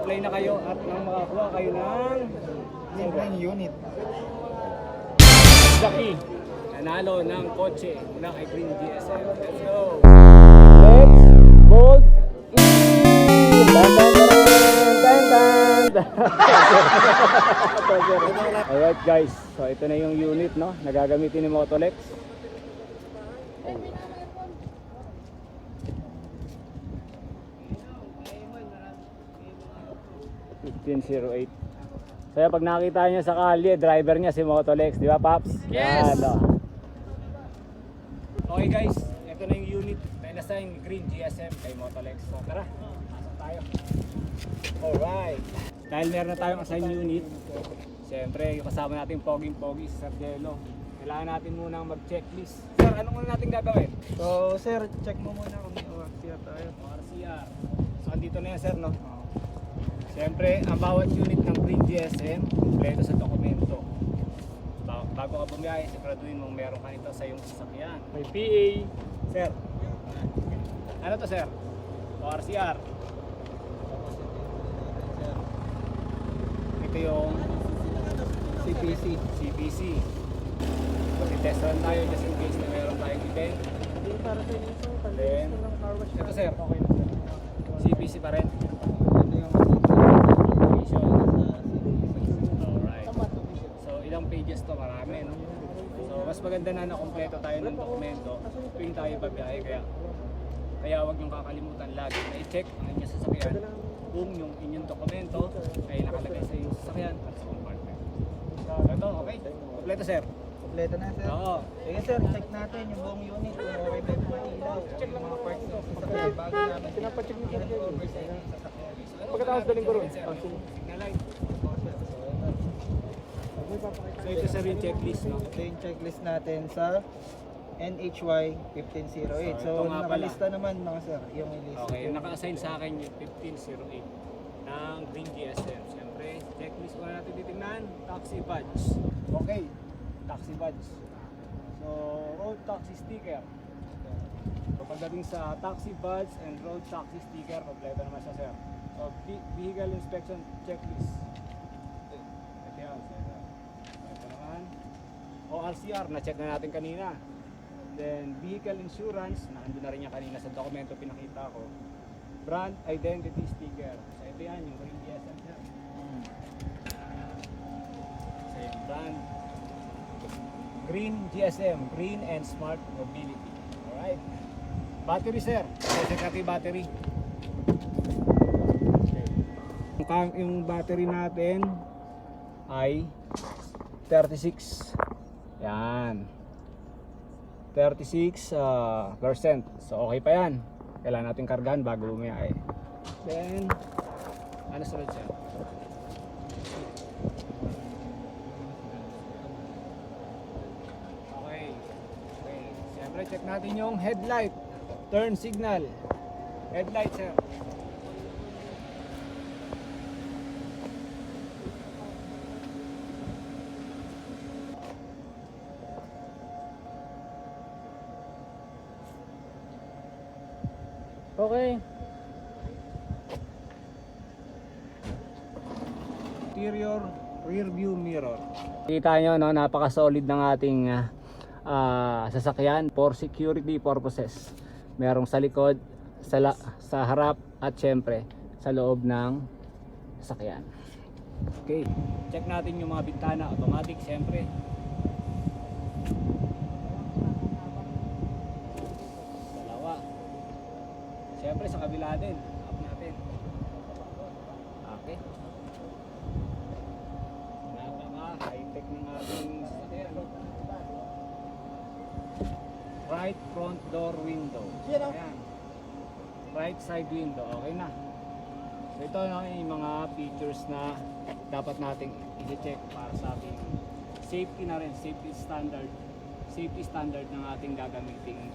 mag-apply na kayo at nang makakuha kayo ng Libreng unit. Zaki. Nanalo ng kotse mula kay Green GSM. Let's go! Let's bold Alright guys, so ito na yung unit no, nagagamitin ni Motolex. 1508. So pag nakita niyo sa kalye, driver niya si Motolex, di ba Paps? Yes! Yan, oh. Okay guys, ito na yung unit na inassign Green GSM kay Motolex. So tara, pasok tayo. Alright. Dahil meron na tayong assign unit, siyempre yung kasama natin poging-pogi si Sir Jello. Kailangan natin munang mag-checklist. Sir, anong muna natin gagawin? So sir, check mo muna kung RCR tayo. RCR. So andito na yan sir no? Siyempre, ang bawat unit ng Green GSM, kumpleto sa dokumento. Bago ka bumiyahe, siguraduhin mong meron ka nito sa iyong sasakyan. May PA. Sir, ano to sir? O RCR. Ito yung CPC. CPC. So, test run tayo just in case na meron tayong event. Yung para sa inyo, Then, ito sir, okay na sir. CPC pa rin. Ito yung Alright. So ilang pages to, marami no? So mas maganda na nakompleto tayo ng dokumento tuwing tayo babiyahe, kaya huwag niyong kakalimutan lagi na i-check ang inyong sasakyan kung yung inyong dokumento ay nakalagay sa inyong sasakyan at sa compartment. So ito, okay? Kompleto sir? Kompleto na sir. Oo. Sige sir, check natin yung buong unit. Kung okay ba yung mga ilaw. Check lang mga parts ng sasakyan. Bago namin pinapacheck nyo sir. Over sa inyong sasakyan. Pagkatapos daling ko ron. Signal light. So ito sir yung checklist no? Ito yung checklist natin sa NHY 1508. So, So, ito nga pala. nakalista naman mga sir, yung list. Okay, naka-assign sa akin yung 1508 ng Green GSM. Siyempre, checklist ko na natin titignan. Taxi badge. Okay, taxi badge. So, road taxi sticker. So, pagdating sa taxi badge and road taxi sticker, kompleto naman siya sir. So, vehicle inspection checklist. Ito yan, sir. Ito naman. ORCR, na-check na natin kanina. Then, vehicle insurance, nandun na rin yan kanina sa dokumento pinakita ko. Brand identity sticker. So, ito yan, yung Green GSM sir. So, yung brand. Green GSM, Green and Smart Mobility. Alright. Battery sir. Check natin yung battery. Yung battery natin ay 36. Yan. 36%. So okay pa yan. Kailangan natin kargahan bago bumiyahe. Then ano sunod siya? Okay. Okay. Siyempre check natin yung headlight. Turn signal. Headlight sir. Okay. Interior rear view mirror. Kita nyo no, napaka-solid ng ating sasakyan for security purposes. Merong sa likod, sa harap at syempre sa loob ng sasakyan. Okay, check natin yung mga bintana, automatic syempre. Dalawa. Syempre sa kabila din, up natin. Okay. High-tech ng ating sasakyan. Right front door window. Ayan. Right side window. Okay na. So ito na yung mga features na dapat nating i-check para sa ating safety na rin. Safety standard ng ating gagamiting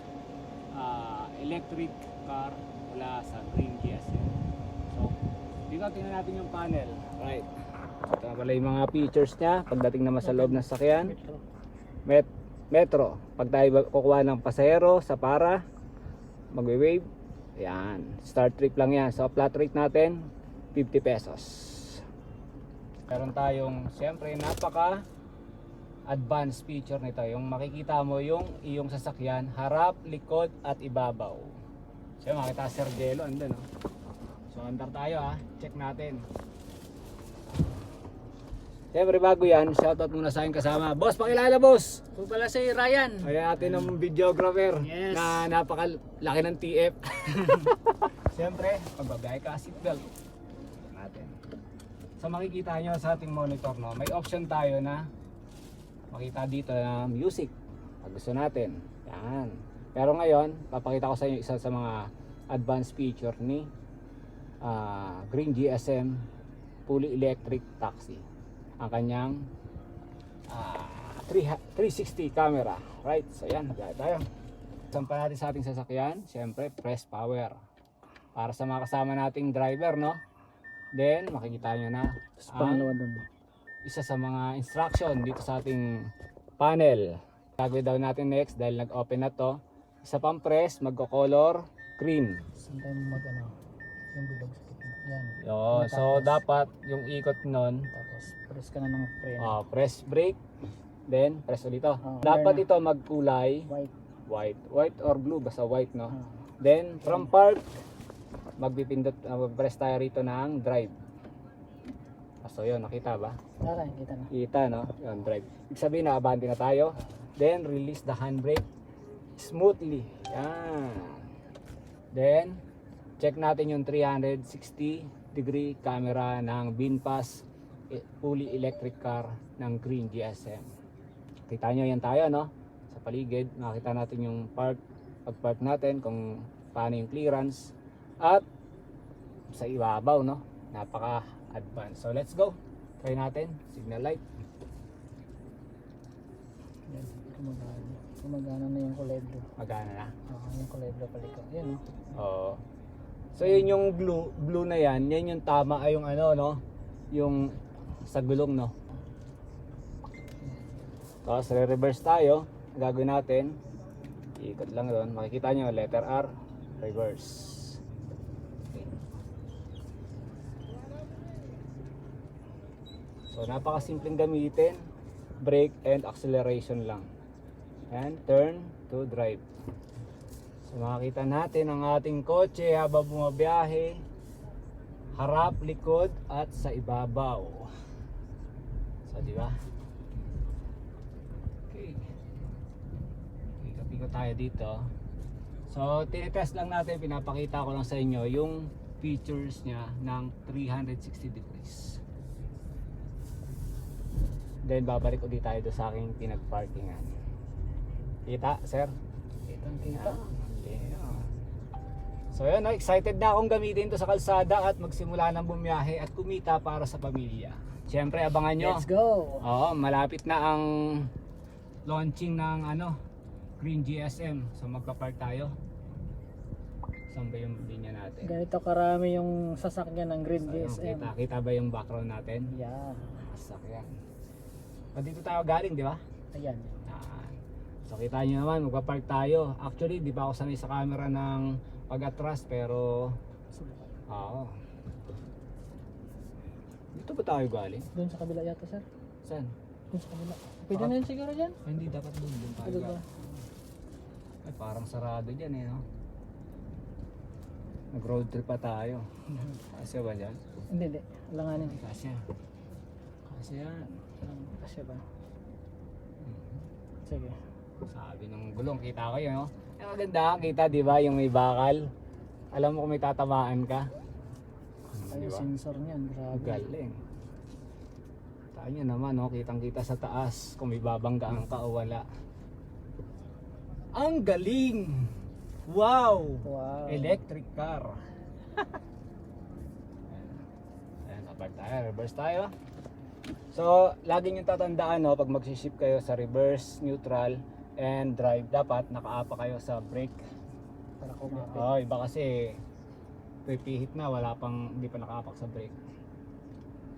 electric car mula sa Green GSM. So dito tingnan natin yung panel. Right. Ito na pala yung mga features niya pagdating naman sa loob ng sasakyan. Metro, pag tayo kukuha ng pasahero sa para magwe-wave, yan, start trip lang yan. So flat rate natin 50 pesos. Meron tayong siyempre napaka advanced feature nito. Yung makikita mo yung iyong sasakyan, harap, likod at ibabaw. So makita Sir Jello andun, no? So andar tayo ha, check natin. Siyempre bago yan, shoutout muna sa aking kasama. Boss, pakilala boss! Ito pala si Ryan. Ayan natin ng videographer Yes. na napakalaki ng TF. Siyempre, pagbabiyahe ka, seatbelt. Natin. So makikita nyo sa ating monitor, no, may option tayo na makita dito na music. Pag gusto natin. Yan. Pero ngayon, papakita ko sa inyo isa sa mga advanced feature ni Green GSM fully electric taxi. Ang kanyang 360 camera, right? So yan, gaya tayo. Sampa natin sa ating sasakyan, siyempre press power para sa mga kasama nating driver, no? Then makikita nyo na isa sa mga instruction dito sa ating panel. Gagawin daw natin next dahil nag-open na to, isa pang press, magko-color green. Saan tayo yung bilog sa kitna. Yan. Yun, so dapat yung ikot nun, Tapos press ka na ng preno. press brake, then press ulit to. Oh, Dapat meron ito magkulay White. white or blue, basta white, no? Ah. Then from park, magpipindot, press tayo rito ng drive. So yun, nakita ba? Tara, kita na. Kita, no? Yun, drive. Ibig sabihin na abante na tayo. Then release the handbrake smoothly. Yan. Then check natin yung 360 degree camera ng VinFast fully electric car ng Green GSM. Kita nyo yan tayo, no? Sa paligid, makita natin yung pag-park natin, kung paano yung clearance. At sa ibabaw, no? Napaka-advanced. So let's go. Try natin. Signal light. Yan. Gumagana na yung kulebro. Magana na. Yung kulebro paliko. Yan, Oo. So yun yung blue na yan yung tama ay yung ano, no? Yung sa gulong, no? Tapos re-reverse tayo. Ang gagawin natin, ikot lang doon. Makikita nyo, letter R, reverse. Okay. So napakasimpleng gamitin. Brake and acceleration lang. And turn to drive. So makikita natin ang ating kotse habang bumabiyahe, harap, likod at sa ibabaw. So di ba? Okay. Ikot-ikot tayo dito. So tinitest lang natin, pinapakita ko lang sa inyo yung features niya ng 360 degrees. Then babalik ulit tayo doon sa aking pinag-parkingan. Kita, sir? Kitang-kita. Yeah. So yun, no? Excited na akong gamitin to sa kalsada at magsimula ng bumiyahe at kumita para sa pamilya. Siyempre abangan nyo. Let's go! Oo, malapit na ang launching ng Green GSM. So magpa-park tayo. Saan ba yung linya natin? Ganito karami yung sasakyan ng Green So, yun, GSM. kita ba yung background natin? Yeah. Sasakyan. So dito tayo galing, di ba? Ayan. So kita nyo naman, magpa-park tayo. Actually, di pa ako sanay sa camera ng pag-atras, pero oo. Dito ba tayo galing? Doon sa kabila yata, sir. Saan? Doon sa kabila. Pwede na yun siguro dyan. Ay, hindi, dapat doon tayo Pwede ba? galing. Ay, parang sarado dyan no? Nag-road trip pa tayo. Kasya ba dyan? Hindi, hindi. Alanganin. Kasya. Kasya yan. Kasya ba? Sige. Sabi ng gulong, kita ko yun, no? Ang maganda, kita, di ba, yung may bakal. Alam mo kung may tatamaan ka. Ay, Di ba? sensor niyan. Grabe. Galing. Tayo nyo naman, no? Kitang-kita sa taas kung may babanggaan ka o wala. Ang galing! Wow! Wow. Electric car. Ayan, apart tayo, reverse tayo. So, lagi nyo tatandaan, no, pag magsiship kayo sa reverse, neutral, and drive, dapat nakaapa kayo sa brake. Para kumapit. Oh, iba kasi pipihit na, wala pang, hindi pa nakaapak sa brake.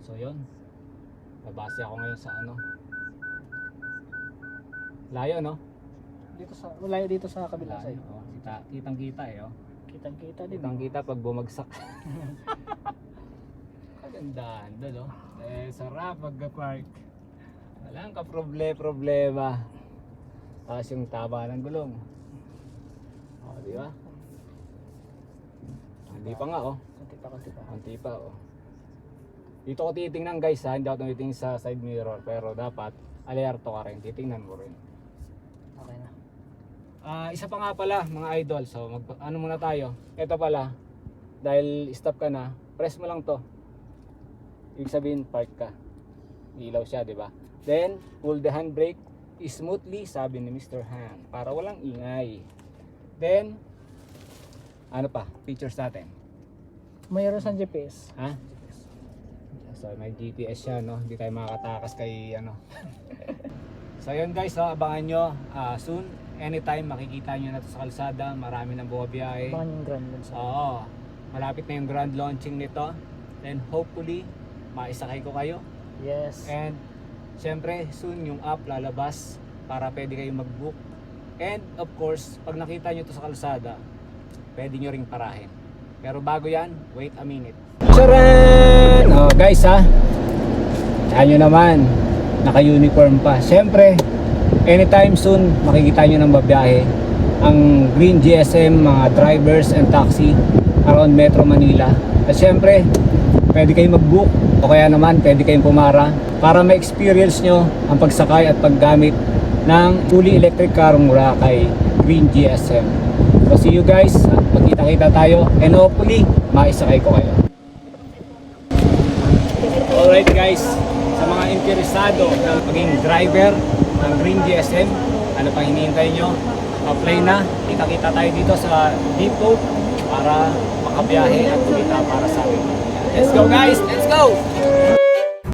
So, yun. Babase ako ngayon sa layo, no? Dito sa, wala dito sa kabila Layo, side. oh. Kitang-kita oh. Kitang-kita din. Kitang-kita pag bumagsak. Ganda, doon, oh. Sarap magka-park. Walang ka-problema. Tapos yung taba ng gulong. O, di ba? Hindi pa nga, oh. Konti pa, oh. Dito ko titingnan, guys, ha. Hindi ako tumitingin sa side mirror. Pero dapat, alerto ka rin. Titingnan mo rin. Okay na. Isa pa nga pala, mga idol. So, ano muna tayo. Ito pala. Dahil stop ka na, press mo lang to. Ibig sabihin, park ka. Ilaw siya, di ba? Then, pull the handbrake smoothly, sabi ni Mr. Han. Para walang ingay. Then, ano pa? Features natin. Mayroon sa GPS. Ha? So, may GPS siya, no? Hindi tayo makakatakas kay, ano. So, yun guys, no? Abangan nyo. Soon, anytime, makikita nyo na to sa kalsada. Marami ng buwabiyahe. Abangan yung grand launch. Oo. Malapit na yung grand launching nito. Then, hopefully, maisakay ko kayo. Yes. And syempre soon yung app lalabas para pwede kayong mag-book. And of course, pag nakita nyo to sa kalsada, pwede nyo ring parahin. Pero bago yan, wait a minute. Charan! Oh, guys ha, saan nyo naman, naka-uniform pa. Syempre, anytime soon, makikita nyo ng babiyahe ang Green GSM, mga drivers and taxi around Metro Manila. At syempre, pwede kayong mag-book o kaya naman pwede kayong pumara para ma-experience nyo ang pagsakay at paggamit ng fully electric car mula kay Green GSM. So see you guys, magkita-kita tayo and hopefully maisakay ko kayo. Alright guys, sa mga interesado na maging driver ng Green GSM, ano pang hinihintay nyo? Apply na, kita-kita tayo dito sa depot para makabiyahe at kumita para sa akin. Let's go guys! Let's go!